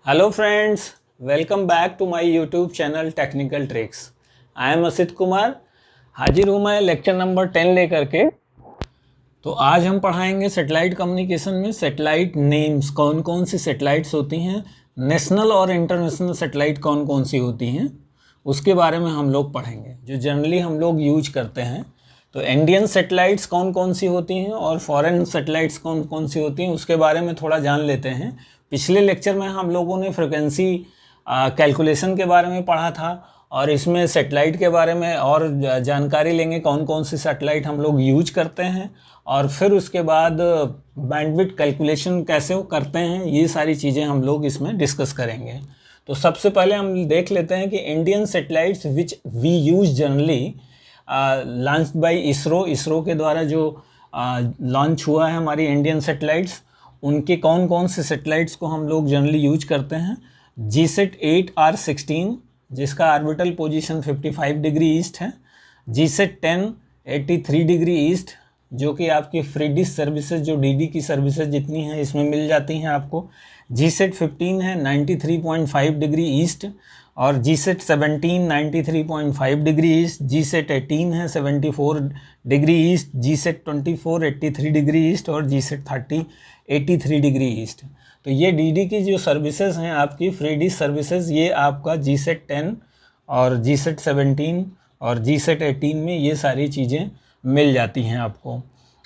Hello friends, welcome back to my YouTube channel technical tricks. I am Asit Kumar. हाजिर हूँ मैं lecture number 10 लेकर के। तो आज हम पढ़ाएंगे सैटेलाइट कम्युनिकेशन में सैटेलाइट नेम्स, कौन कौन सी सैटेलाइट्स होती हैं, नेशनल और इंटरनेशनल सैटेलाइट कौन कौन सी होती हैं, उसके बारे में हम लोग पढ़ेंगे जो जनरली हम लोग यूज करते हैं। तो इंडियन सैटेलाइट्स कौन कौन सी होती हैं और फॉरेन सैटेलाइट्स कौन कौन सी होती हैं उसके बारे में थोड़ा जान लेते हैं। पिछले लेक्चर में हम लोगों ने फ्रिक्वेंसी कैलकुलेशन के बारे में पढ़ा था और इसमें सैटेलाइट के बारे में और जानकारी लेंगे, कौन कौन सी सैटेलाइट हम लोग यूज करते हैं और फिर उसके बाद बैंडविड्थ कैलकुलेशन कैसे वो करते हैं, ये सारी चीज़ें हम लोग इसमें डिस्कस करेंगे। तो सबसे पहले हम देख लेते हैं कि Indian satellites which we use generally launched by ISRO के द्वारा जो लॉन्च हुआ है हमारी इंडियन सैटेलाइट्स, उनके कौन कौन से सैटेलाइट्स को हम लोग जनरली यूज करते हैं। GSAT 8R16 जिसका ऑर्बिटल पोजीशन 55 डिग्री ईस्ट है, GSAT 10 83 डिग्री ईस्ट जो कि आपकी फ्री डिश सर्विसेज जो DD की सर्विसेज जितनी हैं इसमें मिल जाती हैं आपको। GSAT 15 है 93.5 डिग्री ईस्ट और GSAT 17 93.5 डिग्री ईस्ट, GSAT 18 है 74 degree east, GSAT 24 83 degree east और GSAT 30 83 डिग्री ईस्ट। तो ये DD की जो सर्विसेज हैं आपकी फ्री डिश सर्विसेज, ये आपका GSAT 10 और GSAT 17 और GSAT 18 में ये सारी चीज़ें मिल जाती हैं आपको।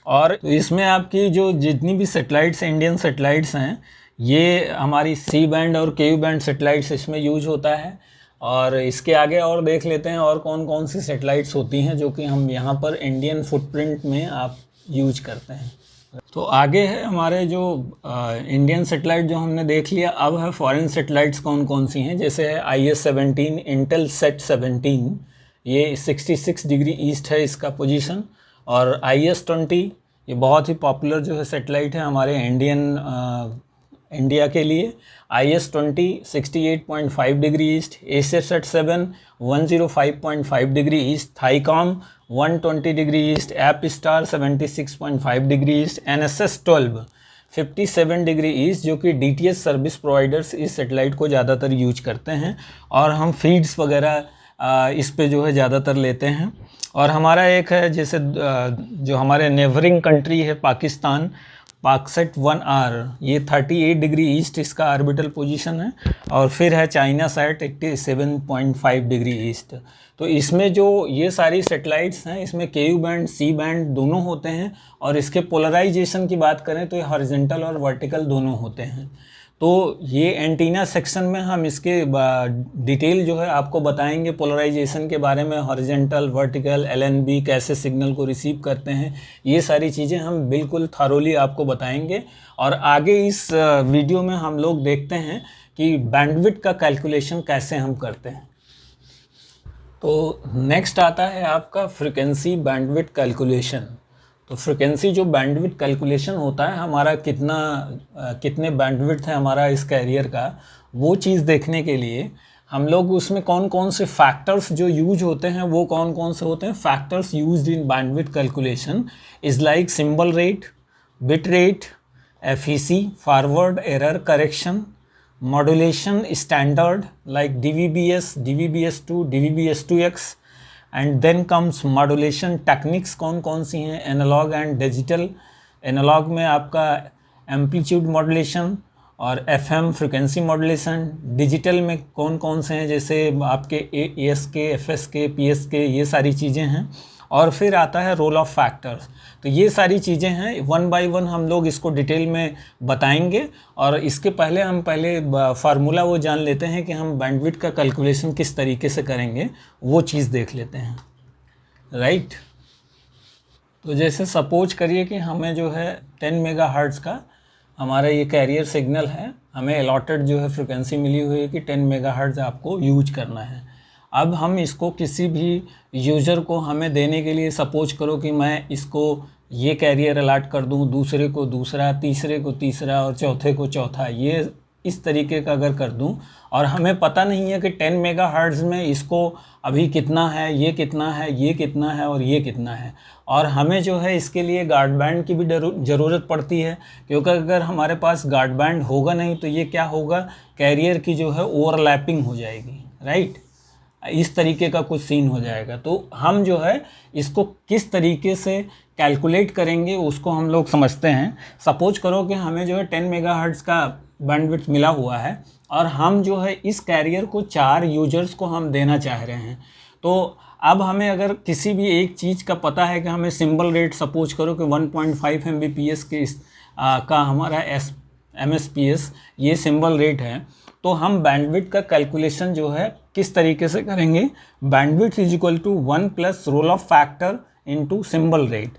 और इसमें आपकी जो जितनी भी सैटेलाइट्स इंडियन सैटेलाइट्स हैं ये हमारी C बैंड और KU बैंड सैटेलाइट्स इसमें यूज होता है। और इसके आगे और देख लेते हैं और कौन कौन सी सैटेलाइट्स होती हैं जो कि हम यहाँ पर इंडियन फुटप्रिंट में आप यूज करते हैं। तो आगे है हमारे जो इंडियन सैटेलाइट जो हमने देख लिया, अब है फॉरेन सैटेलाइट्स कौन कौन सी हैं। जैसे है IS-17 इंटेलसेट 17, ये 66 डिग्री ईस्ट है इसका पोजीशन। और IS-20 ये बहुत ही पॉपुलर जो है सैटेलाइट है हमारे इंडिया के लिए। IS-20 68.5 degree east, ASat 7 105.5 degree east, Thaicom 120 degree east, Apstar 76.5 degree east, NSS 12 57 degree east जो कि DTH सर्विस प्रोवाइडर्स इस सैटेलाइट को ज़्यादातर यूज करते हैं और हम फीड्स वगैरह इस पे जो है ज़्यादातर लेते हैं। और हमारा एक है जैसे जो हमारे नेबरिंग कंट्री है पाकिस्तान, पाकसेट 1R, ये 38 डिग्री ईस्ट इसका ऑर्बिटल पोजीशन है। और फिर है चाइना सैट 87.5 डिग्री ईस्ट। तो इसमें जो ये सारी सैटेलाइट्स हैं इसमें KU बैंड C बैंड दोनों होते हैं और इसके पोलराइजेशन की बात करें तो ये हॉरिजॉन्टल और वर्टिकल दोनों होते हैं। तो ये एंटीना सेक्शन में हम इसके डिटेल जो है आपको बताएंगे पोलराइजेशन के बारे में, हॉरिजॉन्टल वर्टिकल LNB कैसे सिग्नल को रिसीव करते हैं, ये सारी चीज़ें हम बिल्कुल थॉरोली आपको बताएंगे। और आगे इस वीडियो में हम लोग देखते हैं कि बैंडविड्थ का कैलकुलेशन कैसे हम करते हैं। तो नेक्स्ट आता है आपका फ्रिक्वेंसी बैंडविड्थ कैलकुलेशन। तो फ्रिक्वेंसी जो बैंडविड्थ कैलकुलेशन होता है हमारा कितने बैंडविड्थ है हमारा इस कैरियर का, वो चीज़ देखने के लिए हम लोग उसमें कौन कौन से फैक्टर्स जो यूज होते हैं वो कौन कौन से होते हैं। Factors used in bandwidth calculation is like symbol rate, bit rate, FEC forward error correction, modulation standard like DVB-S, DVB-S2, DVB-S2X, and then comes modulation techniques कौन कौन सी हैं, एनालॉग एंड डिजिटल। एनालॉग में आपका एम्पलीट्यूड मॉड्यूलेशन और FM frequency modulation. Digital में कौन कौन से हैं जैसे आपके ASK, FSK, PSK, ये सारी चीज़ें हैं। और फिर आता है रोल ऑफ फैक्टर्स। तो ये सारी चीज़ें हैं, वन बाय वन हम लोग इसको डिटेल में बताएंगे। और इसके पहले हम फार्मूला वो जान लेते हैं कि हम बैंडविड्थ का कैलकुलेशन किस तरीके से करेंगे, वो चीज़ देख लेते हैं, राइट। तो जैसे सपोज करिए कि हमें जो है 10 मेगाहर्ट्ज़ का हमारा ये कैरियर सिग्नल है, हमें अलॉटेड जो है फ्रिक्वेंसी मिली हुई है कि 10 मेगाहर्ट्ज़ आपको यूज करना है। अब हम इसको किसी भी यूज़र को हमें देने के लिए, सपोज करो कि मैं इसको ये कैरियर अलाट कर दूं, दूसरे को दूसरा, तीसरे को तीसरा और चौथे को चौथा, ये इस तरीके का अगर कर दूं और हमें पता नहीं है कि 10 मेगाहर्ट्ज़ में इसको अभी कितना है, ये कितना है, ये कितना है और ये कितना है, और हमें जो है इसके लिए गार्ड बैंड की भी ज़रूरत पड़ती है, क्योंकि अगर हमारे पास गार्ड बैंड होगा नहीं तो ये क्या होगा, कैरियर की जो है ओवरलैपिंग हो जाएगी, राइट। इस तरीके का कुछ सीन हो जाएगा। तो हम जो है इसको किस तरीके से कैलकुलेट करेंगे उसको हम लोग समझते हैं। सपोज करो कि हमें जो है 10 मेगाहर्ट्ज़ का बैंडविड्थ मिला हुआ है और हम जो है इस कैरियर को 4 यूजर्स को हम देना चाह रहे हैं। तो अब हमें अगर किसी भी एक चीज़ का पता है कि हमें सिंबल रेट सपोज करो कि 1.5 Mbps के का हमारा MSPS ये सिंबल रेट है, तो हम बैंडविड्थ का कैलकुलेशन जो है किस तरीके से करेंगे, bandwidth is equal to 1 plus roll off factor into symbol rate.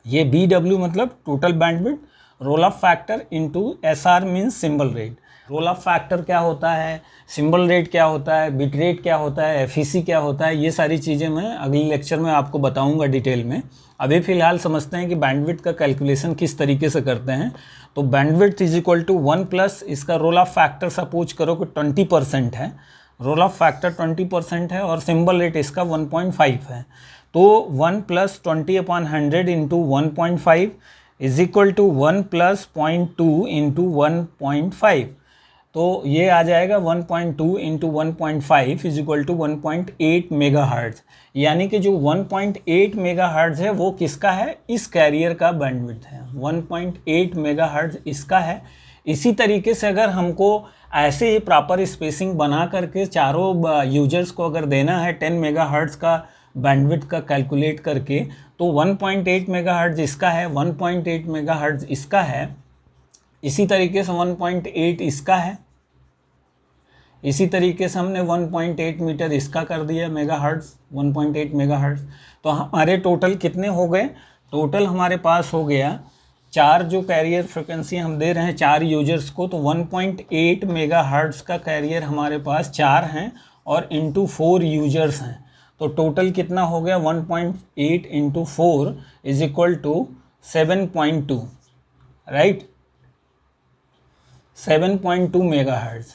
ये BW मतलब total bandwidth, roll off factor into SR means symbol rate. Roll off factor क्या होता है, सिंबल रेट क्या होता है, बिट रेट क्या होता है, FEC क्या होता है, ये सारी चीज़ें मैं अगले लेक्चर में आपको बताऊंगा डिटेल में। अभी फ़िलहाल समझते हैं कि बैंडविड्थ का कैलकुलेशन किस तरीके से करते हैं। तो bandwidth is equal to 1 plus इसका रोल ऑफ फैक्टर सपोज करो कि 20% है, रोल ऑफ फैक्टर 20% है और सिंबल रेट इसका 1.5 है। तो 1 plus 20/100 into 1.5 is equal to 1 plus 0.2 into 1.5। तो ये आ जाएगा 1.2 into 1.5 is equal to 1.8 megahertz. यानी कि जो 1.8 मेगाहर्ट्ज़ है वो किसका है, इस कैरियर का बैंडविड्थ है। 1.8 मेगाहर्ट्ज़ इसका है। इसी तरीके से अगर हमको ऐसे ही प्रॉपर स्पेसिंग बना करके चारों यूजर्स को अगर देना है 10 मेगाहर्ट्ज़ का बैंडविड्थ का कैलकुलेट करके, तो 1.8 मेगाहर्ट्ज़ इसका है, 1.8 मेगाहर्ट्ज़ इसका है, इसी तरीके से 1.8 इसका है, इसी तरीके से हमने 1.8 मीटर इसका कर दिया मेगाहर्ट्ज़, 1.8 मेगाहर्ट्ज़। तो हमारे टोटल कितने हो गए, टोटल हमारे पास हो गया 4 जो कैरियर फ्रिक्वेंसी हम दे रहे हैं 4 यूजर्स को, तो 1.8 मेगाहर्ट्ज़ का कैरियर हमारे पास 4 हैं और इंटू 4 यूजर्स हैं। तो टोटल कितना हो गया, 1.8 into 4 is equal to 7.2, right, 7.2 megahertz.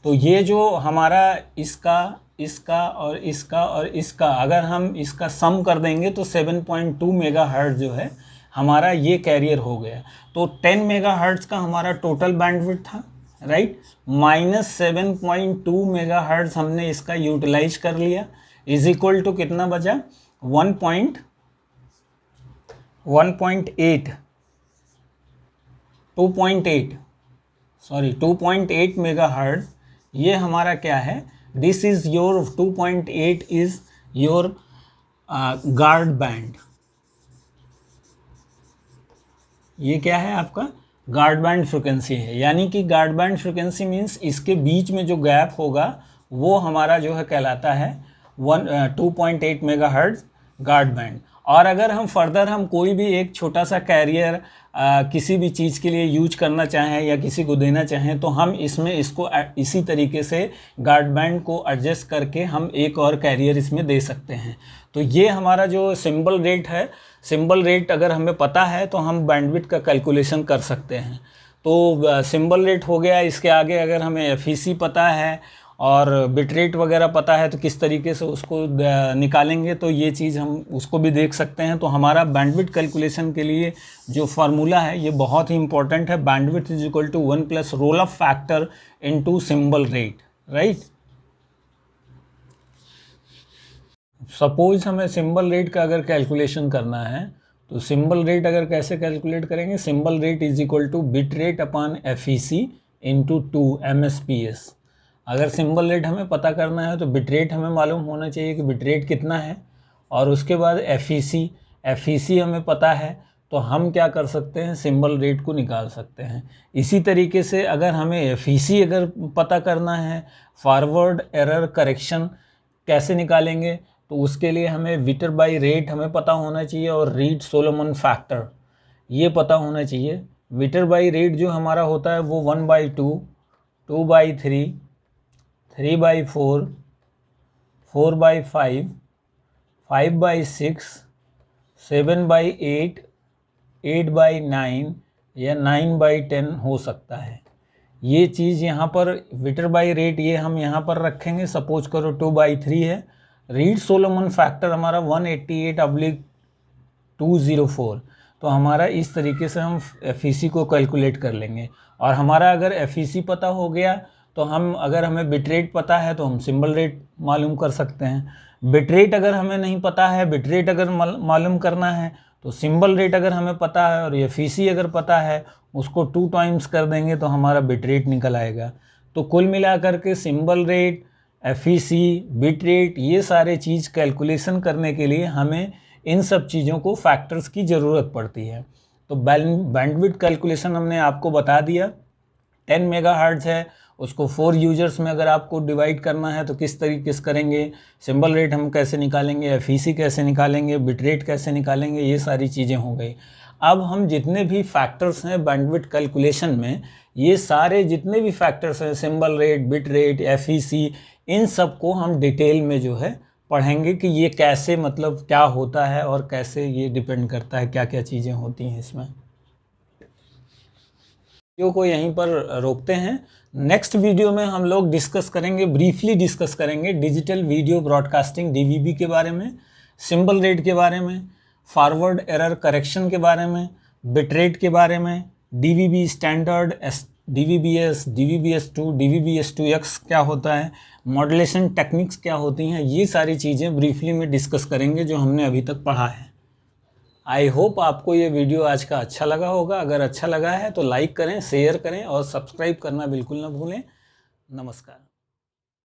तो ये जो हमारा इसका और इसका और इसका अगर हम इसका सम कर देंगे तो 7.2 मेगाहर्ट्ज़ जो है हमारा ये कैरियर हो गया। तो 10 मेगाहर्ट्ज़ का हमारा टोटल बैंडविड्थ था, राइट, माइनस 7.2 मेगाहर्ट्ज़ हमने इसका यूटिलाइज कर लिया, इज इक्वल टू कितना बचा, 1.8 2.8 मेगाहर्ट्ज़ ये हमारा क्या है, this is your 2.8 is your guard band. ये क्या है आपका गार्ड बैंड फ्रिक्वेंसी है। यानी कि गार्ड बैंड फ्रिक्वेंसी मीन्स इसके बीच में जो गैप होगा वो हमारा जो है कहलाता है 2.8 मेगाहर्ट्ज़ गार्ड बैंड। और अगर हम फर्दर हम कोई भी एक छोटा सा कैरियर किसी भी चीज़ के लिए यूज करना चाहें या किसी को देना चाहें तो हम इसमें इसको इसी तरीके से गार्ड बैंड को एडजस्ट करके हम एक और कैरियर इसमें दे सकते हैं। तो ये हमारा जो सिंबल रेट है, सिंबल रेट अगर हमें पता है तो हम बैंडविड्थ का कैलकुलेशन कर सकते हैं। तो सिंबल रेट हो गया, इसके आगे अगर हमें FEC पता है और बिट रेट वगैरह पता है तो किस तरीके से उसको निकालेंगे, तो ये चीज़ हम उसको भी देख सकते हैं। तो हमारा बैंडविड्थ कैलकुलेशन के लिए जो फार्मूला है ये बहुत ही इंपॉर्टेंट है, bandwidth is equal to 1 plus roll off factor into symbol rate, right. Suppose हमें सिंबल रेट का अगर कैलकुलेशन करना है तो सिंबल रेट अगर कैसे कैलकुलेट करेंगे, symbol rate is equal two bit rate upon FEC into 2 MSPS। अगर सिंबल रेट हमें पता करना है तो बिट रेट हमें मालूम होना चाहिए कि बिट रेट कितना है, और उसके बाद FEC हमें पता है तो हम क्या कर सकते हैं, सिंबल रेट को निकाल सकते हैं। इसी तरीके से अगर हमें FEC अगर पता करना है, फॉरवर्ड एरर करेक्शन कैसे निकालेंगे, तो उसके लिए हमें विटर बाई रेट हमें पता होना चाहिए और रीड सोलोमन फैक्टर ये पता होना चाहिए। विटर बाई रेट जो हमारा होता है वो 1/2, 2/3, 3/4, 4/5, 5/6, 7/8, 8/9 या 9/10 हो सकता है। ये चीज़ यहाँ पर विटर बाई रेट ये हम यहाँ पर रखेंगे, सपोज करो 2/3 है। रीड सोलोमन फैक्टर हमारा 188/204, तो हमारा इस तरीके से हम एफईसी को कैलकुलेट कर लेंगे। और हमारा अगर एफईसी पता हो गया तो हम, अगर हमें बिट रेट पता है तो हम सिंबल रेट मालूम कर सकते हैं। बिट रेट अगर हमें नहीं पता है, बिट रेट अगर मालूम करना है तो सिंबल रेट अगर हमें पता है, और एफईसी अगर पता है उसको 2 टाइम्स कर देंगे तो हमारा बिट रेट निकल आएगा। तो कुल मिलाकर के symbol rate, FEC, bit rate, ये सारे चीज़ कैलकुलेशन करने के लिए हमें इन सब चीज़ों को फैक्टर्स की ज़रूरत पड़ती है। तो बैंडविड्थ कैलकुलेशन हमने आपको बता दिया। 10 मेगाहर्ट्ज़ है, उसको 4 यूजर्स में अगर आपको डिवाइड करना है तो किस तरीके से करेंगे, सिंबल रेट हम कैसे निकालेंगे, एफईसी कैसे निकालेंगे, बिट रेट कैसे निकालेंगे, ये सारी चीज़ें हो गई। अब हम जितने भी फैक्टर्स हैं बैंडविड्थ कैलकुलेशन में, ये सारे जितने भी फैक्टर्स हैं, symbol rate, bit rate, FEC, इन सब को हम डिटेल में जो है पढ़ेंगे कि ये कैसे, मतलब क्या होता है और कैसे ये डिपेंड करता है, क्या क्या चीज़ें होती हैं इसमें। वीडियो को यहीं पर रोकते हैं। नेक्स्ट वीडियो में हम लोग डिस्कस करेंगे, ब्रीफली डिस्कस करेंगे डिजिटल वीडियो ब्रॉडकास्टिंग डीवीबी के बारे में, सिंबल रेट के बारे में, फॉरवर्ड एरर करेक्शन के बारे में, बिट रेट के बारे में, डीवीबी स्टैंडर्ड, डीवीबीएस, डीवीबीएस2, डीवीबीएस2X क्या होता है, मॉड्यूलेशन टेक्निक्स क्या होती हैं, ये सारी चीज़ें ब्रीफली में डिस्कस करेंगे जो हमने अभी तक पढ़ा है। आई होप आपको ये वीडियो आज का अच्छा लगा होगा। अगर अच्छा लगा है तो लाइक करें, शेयर करें और सब्सक्राइब करना बिल्कुल ना भूलें। नमस्कार।